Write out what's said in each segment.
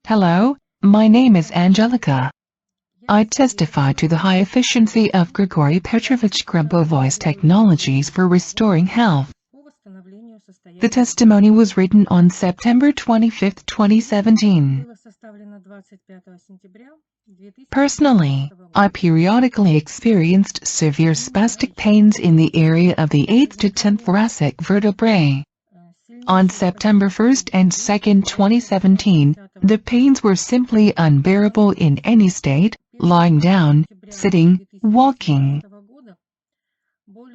Hello, my name is Angelica. I testify to the high efficiency of Grigory Petrovich Grabovoi's technologies for restoring health. The testimony was written on September 25, 2017. Personally, I periodically experienced severe spastic pains in the area of the 8th to 10th thoracic vertebrae. On September 1 and 2, 2017, the pains were simply unbearable in any state, lying down, sitting, walking.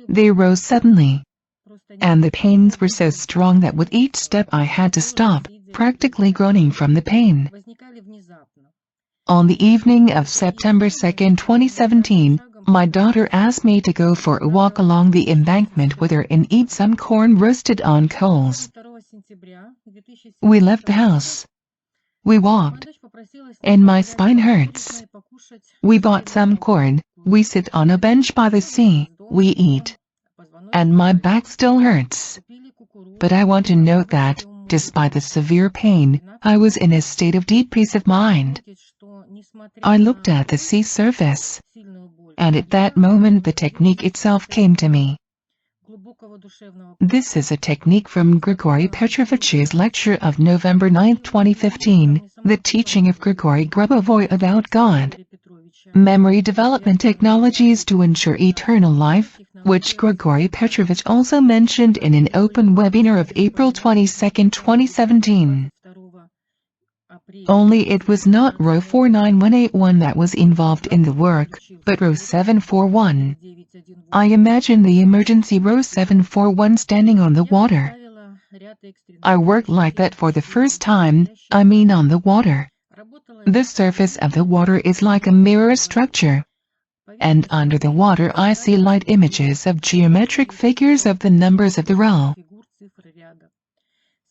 They rose suddenly, and the pains were so strong that with each step I had to stop, practically groaning from the pain. On the evening of September 2, 2017, my daughter asked me to go for a walk along the embankment with her and eat some corn roasted on coals. We left the house. We walked, and my spine hurts. We bought some corn, we sit on a bench by the sea, we eat, and my back still hurts. But I want to note that, despite the severe pain, I was in a state of deep peace of mind. I looked at the sea surface, and at that moment the technique itself came to me. This is a technique from Grigory Petrovich's lecture of November 9, 2015, The Teaching of Grigory Grabovoi about God. Memory development technologies to ensure eternal life, which Grigory Petrovich also mentioned in an open webinar of April 22, 2017. Only it was not row 49181 that was involved in the work, but row 741. I imagine the emergency row 741 standing on the water. I worked like that for the first time, I mean on the water. The surface of the water is like a mirror structure, and under the water I see light images of geometric figures of the numbers of the row.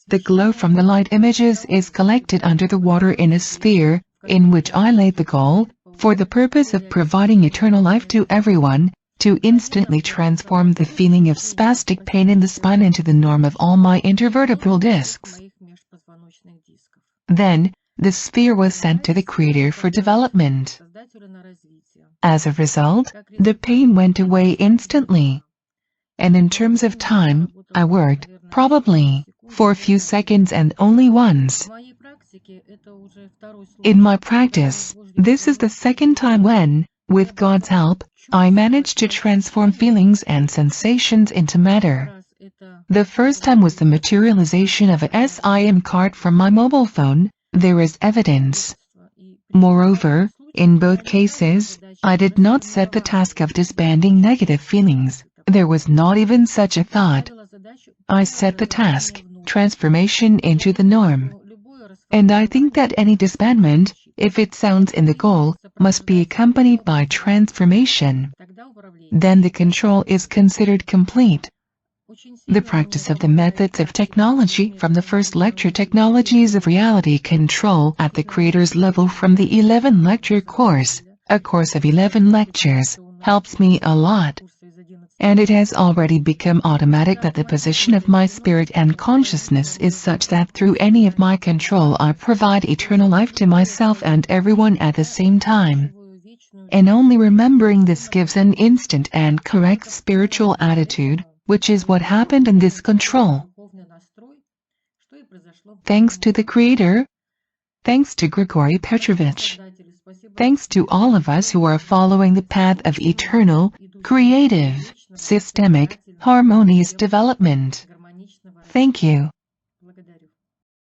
The glow from the light images is collected under the water in a sphere, in which I laid the goal, for the purpose of providing eternal life to everyone, to instantly transform the feeling of spastic pain in the spine into the norm of all my intervertebral discs. Then, the sphere was sent to the Creator for development. As a result, the pain went away instantly. And in terms of time, I worked, probably, for a few seconds and only once. In my practice, this is the second time when, with God's help, I managed to transform feelings and sensations into matter. The first time was the materialization of a SIM card from my mobile phone. There is evidence. Moreover, in both cases, I did not set the task of disbanding negative feelings. There was not even such a thought. I set the task, transformation into the norm. And I think that any disbandment, if it sounds in the goal, must be accompanied by transformation. Then the control is considered complete. The practice of the methods of technology from the first lecture, Technologies of Reality Control at the Creator's level, from the 11-lecture course, a course of 11 lectures, helps me a lot. And it has already become automatic that the position of my spirit and consciousness is such that through any of my control I provide eternal life to myself and everyone at the same time. And only remembering this gives an instant and correct spiritual attitude, which is what happened in this control. Thanks to the Creator. Thanks to Grigory Petrovich. Thanks to all of us who are following the path of eternal, creative, systemic, harmonious development. Thank you.